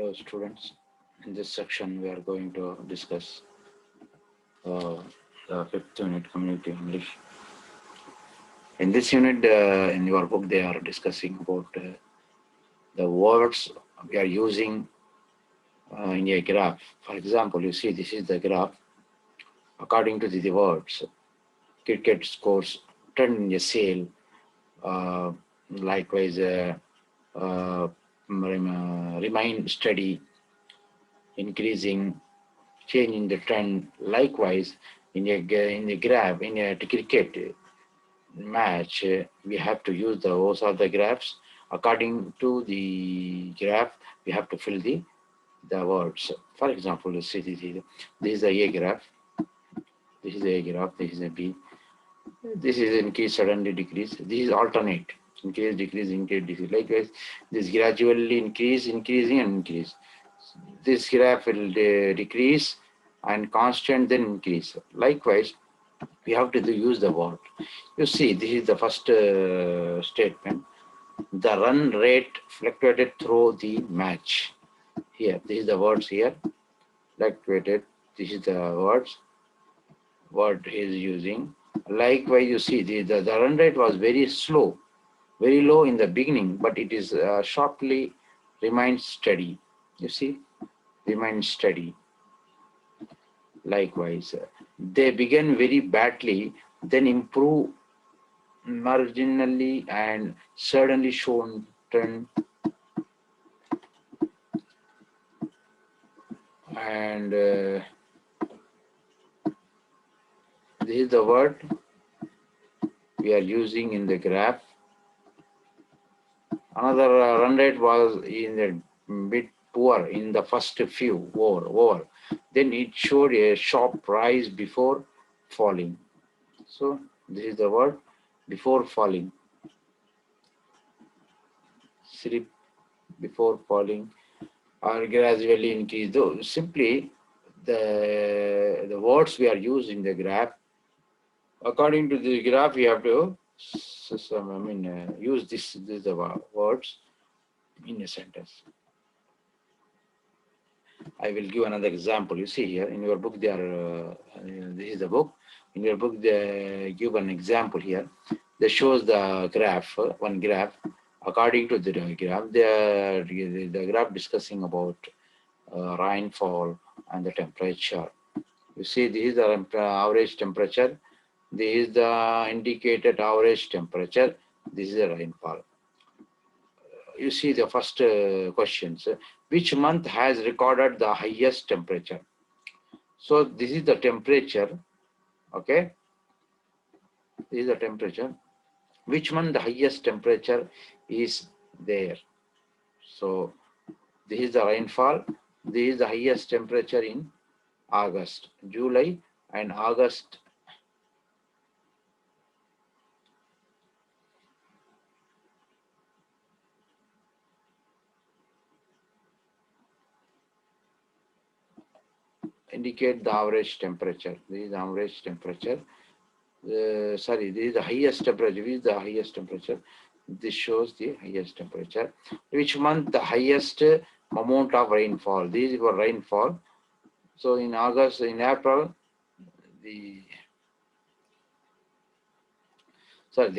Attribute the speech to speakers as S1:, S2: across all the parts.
S1: Hello students, in this section we are going to discuss the fifth unit, Communicative English. In this unit, in your book, they are discussing about the words we are using in a graph. For example, you see this is the graph. According to the words, cricket scores 10 in a sale, uh, likewise remain steady, increasing, change in the trend. Likewise, in a graph, in a cricket match, we have to use those are the graphs. According to the graph, we have to fill the words. For example, you see this is a A graph, this is a graph, this is a B. This is increase, suddenly decrease. This is alternate. Increase, decrease, increase, decrease. Likewise, this gradually increase, increasing and increase. This graph will decrease and constant then increase. Likewise, we have to use the word. You see, this is the first statement. The run rate fluctuated through the match. Here, this is the words here. Fluctuated. This is the words. Word he is using. Likewise, you see, the run rate was very slow, very low in the beginning, but it is sharply remained steady. You see, remained steady. Likewise, they began very badly, then improve marginally and suddenly shown trend, and this is the word we are using in the graph. Another run rate was in a bit poor in the first few over. Then it showed a sharp rise before falling. So this is the word before falling. Slip before falling or gradually increase. Though simply the words we are using in the graph. According to the graph, we have to use this words in a sentence. I will give another example. You see here in your book, they are this is the book. In your book, they give an example here. They shows the graph, one graph. According to the graph, the graph discussing about rainfall and the temperature. You see, this is the average temperature. This is the indicated average temperature. This is the rainfall. You see the first questions. Which month has recorded the highest temperature? So this is the temperature. Okay. This is the temperature. Which month the highest temperature is there? So this is the rainfall. This is the highest temperature in August, July and August. Indicate the average temperature. This is the average temperature. Sorry, this is the highest temperature. This is the highest temperature. This shows the highest temperature. Which month the highest amount of rainfall? This is for rainfall. So in August, in April, the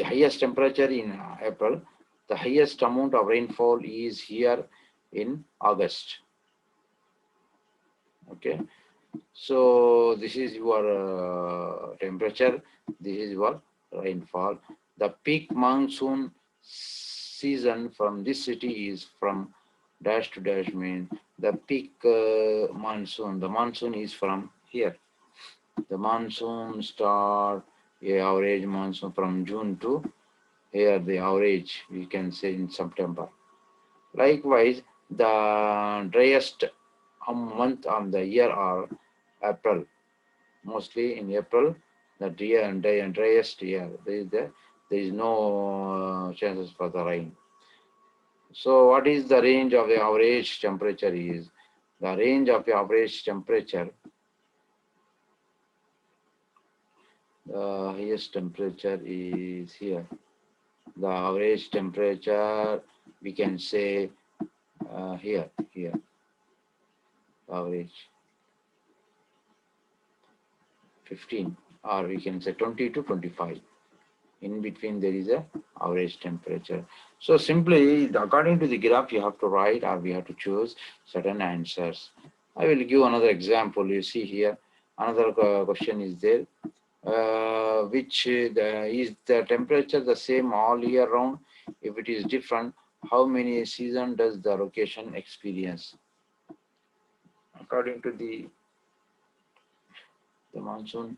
S1: highest temperature in April. The highest amount of rainfall is here in August. Okay. So this is your temperature. This is your rainfall. The peak monsoon season from this city is from dash to dash, mean the peak monsoon. The monsoon is from here. The monsoon start average monsoon from June to here. The average we can say in September. Likewise, the driest month of the year are April. Mostly in April, the driest year. There is no chances for the rain. So what is the range of the average temperature is? The range of the average temperature, the highest temperature is here. The average temperature we can say here. average 15, or we can say 20 to 25. In between there is a average temperature. So simply, according to the graph, you have to write, or we have to choose certain answers. I will give another example. You see here, another question is there. Is the temperature the same all year round? If it is different, how many season does the location experience? According to the monsoon,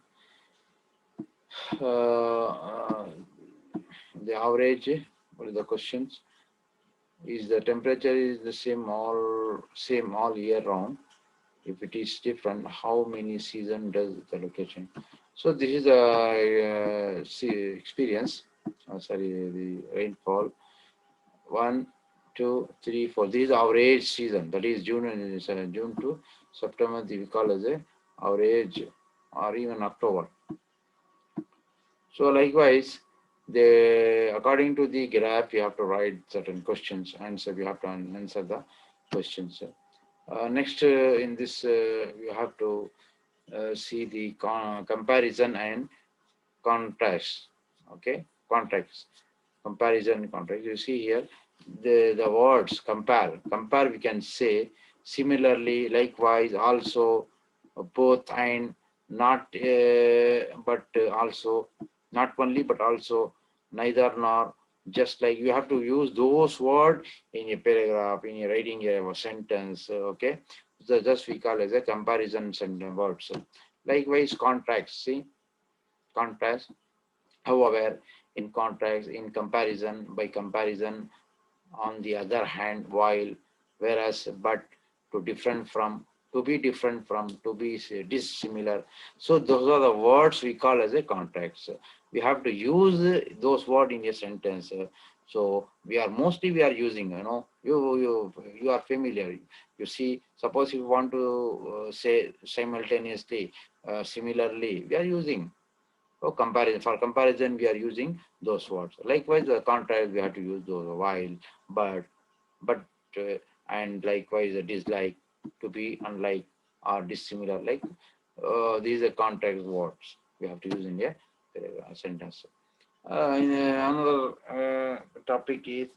S1: the average, what is the questions? Is the temperature is the same all year round? If it is different, how many season does the location? So this is the experience. Sorry, the rainfall. 1, 2, 3, 4. This is average season. That is June and June to September. We call as a average, or even October. So likewise, according to the graph, you have to write certain questions. Answer. You have to answer the questions. Next, in this, you have to see the comparison and contrast. Okay, contrast, comparison, contrast. You see here the words compare. We can say similarly, likewise, also, both, and not, but also, not only but also, neither nor, just like. You have to use those words in a paragraph, in a writing a sentence. Okay, so just we call as a comparison sentence words. Likewise, contrast. See, contrast. However, in contrast, in comparison, by comparison, on the other hand, while, whereas, but, to different from, to be different from, to be dissimilar. So those are the words we call as a contrast. We have to use those words in a sentence. So we are using, you are familiar. You see, suppose if you want to say simultaneously, similarly, we are using. So for comparison, we are using those words. Likewise, the contrast, we have to use those while, but, but, uh, and likewise, a dislike, to be unlike, or dissimilar. Like, these are contrast words we have to use in a sentence. Another topic is,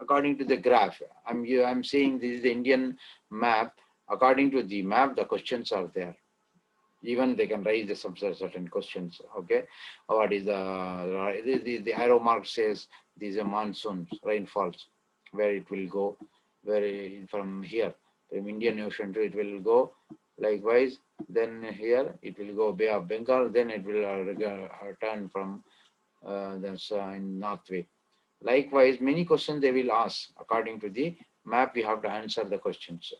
S1: according to the graph. I'm saying this is the Indian map. According to the map, the questions are there. Even they can raise some certain questions. Okay, what is the arrow mark says these are monsoons, rainfalls, where it will go, from here from Indian Ocean to it will go. Likewise, then here it will go Bay of Bengal, then it will turn from in north way. Likewise, many questions they will ask. According to the map, we have to answer the questions.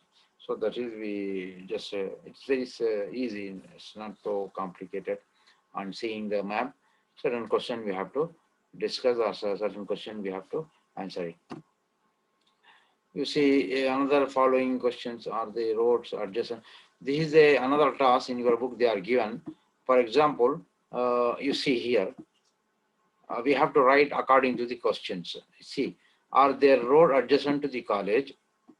S1: So that is, we just, it's very easy. It's not so complicated. On seeing the map, certain question we have to discuss, or certain question we have to answer it. You see, another following questions are the roads adjacent. This is another task in your book they are given. For example, you see here, we have to write according to the questions. See, are there road adjacent to the college?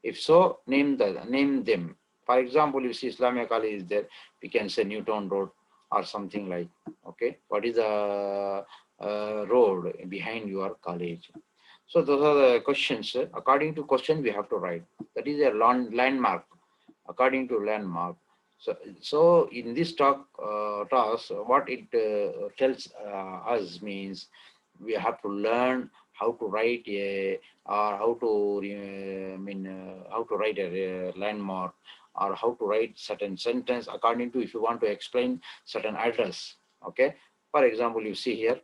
S1: If so, name them. For example, if see Islamia College is there, we can say Newton Road or something like. Okay, what is the road behind your college? So those are the questions. According to question, we have to write. That is a landmark. According to landmark. So in this task, what it tells us means we have to learn how to write or how to how to write a landmark, or how to write certain sentence according to, if you want to explain certain address. Okay. For example, you see here,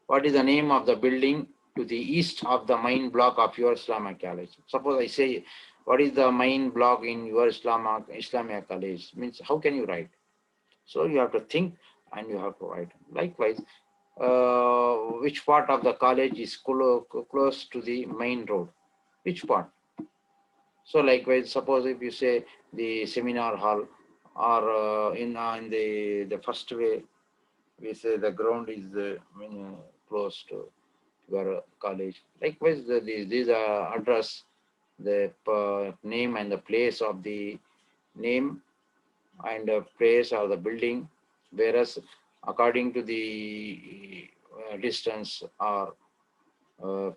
S1: what is the name of the building to the east of the main block of your Islamic college? Suppose I say, what is the main block in your Islamic college? Means, how can you write? So you have to think and you have to write. Likewise, which part of the college is close to the main road? Which part? So likewise, suppose if you say the seminar hall, or in the first way, we say the ground is close to your college. Likewise, these are address. the name and the place of the name and the place or the building, whereas according to the distance or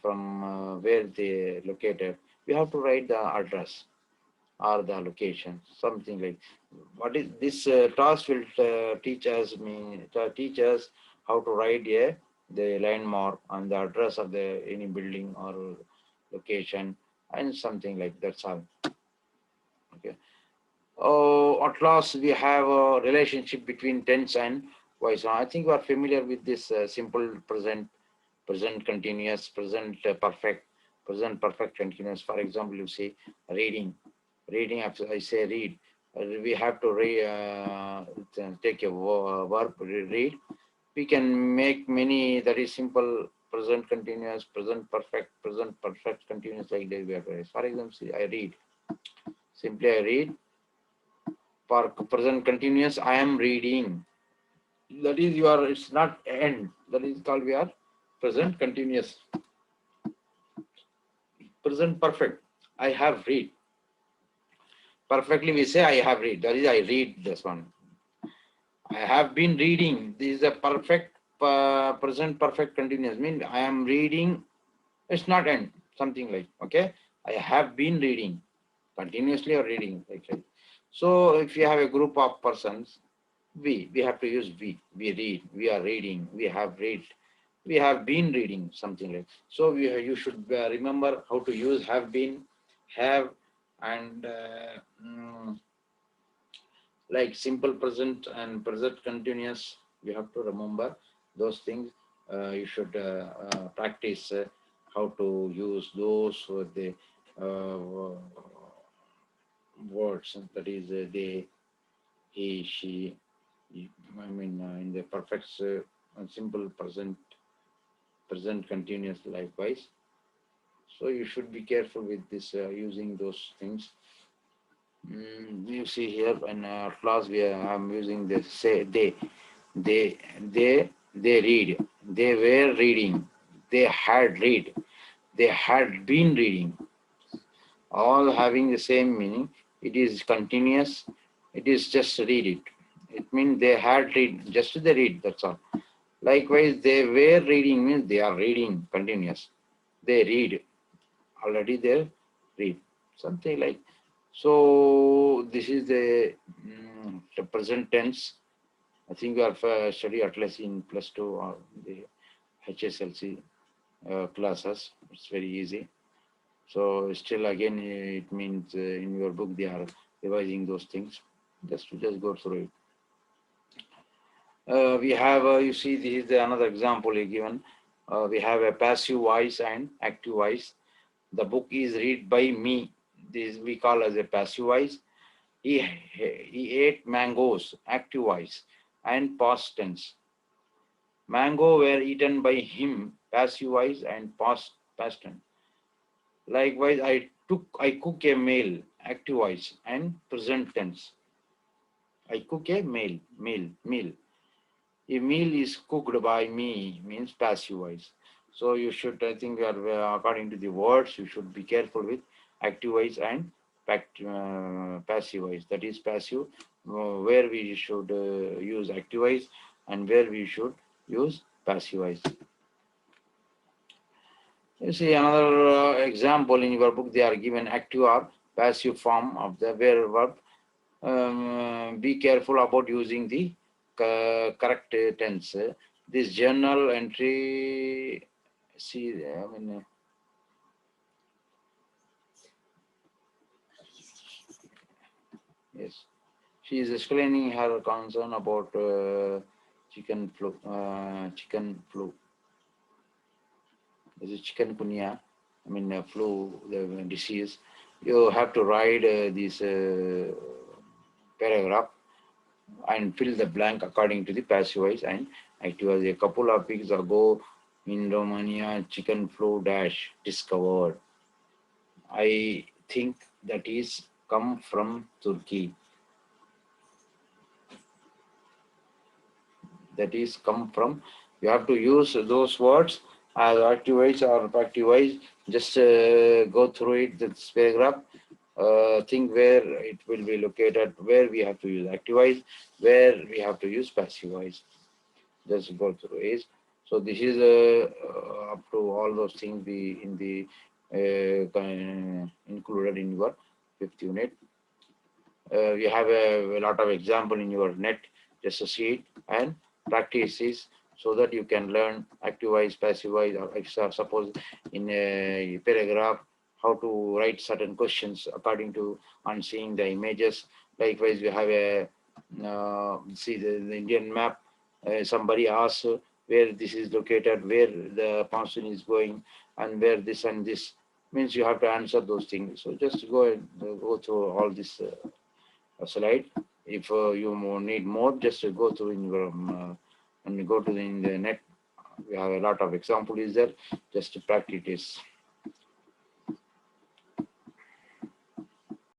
S1: from where they located, we have to write the address or the location, something like. What is this task will teach us how to write the landmark and the address of the any building or location and something like that's all. Okay. Oh, at last we have a relationship between tense and voice. Now, I think you are familiar with this simple present, present continuous, present perfect, present perfect continuous. For example, you say reading, reading. After I say read, we have to take a verb read. We can make many that is simple present continuous, present perfect continuous like that. We have to write. For example, say, I read. Simply I read. For present continuous, I am reading. That is your, it's not end. That is called we are present continuous. Present perfect. I have read. Perfectly we say I have read. That is I read this one. I have been reading. This is a perfect present perfect continuous. Mean I am reading. It's not end. Something like, okay. I have been reading. Continuously or reading. Like. So if you have a group of persons, we have to use we read, we are reading, we have read, we have been reading, something like. So you should remember how to use have been, have, and like simple present and present continuous. You have to remember those things. You should practice how to use those with the words, that is they, he, she. I mean, in the perfect simple present continuous likewise. So you should be careful with this using those things. You see here in class I'm using this say they read, they were reading, they had read, they had been reading, all having the same meaning. It is continuous. It is just read it. It means they had read, just they read, that's all. Likewise, they were reading means they are reading continuous. They read. Already they read. Something like. So this is the present tense. I think we have studied at least in +2 or the HSLC classes. It's very easy. So still again, it means in your book they are revising those things. Just go through it. We have, you see, this is another example given. We have a passive voice and active voice. The book is read by me. This we call as a passive voice. He ate mangoes, active voice, and past tense. Mango were eaten by him, passive voice and past tense. Likewise, I cook a meal, active voice, and present tense. I cook a meal. A meal is cooked by me means passive voice. So you should, I think, according to the words, you should be careful with active voice and passive voice. That is passive, where we should use active voice and where we should use passive voice. You see another example in your book. They are given active or passive form of the verb. Be careful about using the correct tense. This journal entry, see, I mean, yes, she is explaining her concern about chicken flu. This is chikungunya. I mean, flu, the disease. You have to write this paragraph and fill the blank according to the passive voice and active voice. A couple of weeks ago in Romania, chicken flu dash discovered. I think that is come from Turkey. That is come from. You have to use those words as active wise or passive wise, just go through it, this paragraph, think where it will be located, where we have to use active wise, where we have to use passive wise. Just go through it. So this is up to all those things be in the included in your fifth unit. You have a lot of example in your net, just to see it and practice this so that you can learn active wise, passive wise, or suppose in a paragraph how to write certain questions according to on seeing the images. Likewise, we have a see the Indian map. Somebody asks where this is located, where the person is going, and where this and this means you have to answer those things. So just go and go through all this slide. If you need more, just go to in your and go to the, in the net. We have a lot of example is there. Just to practice this.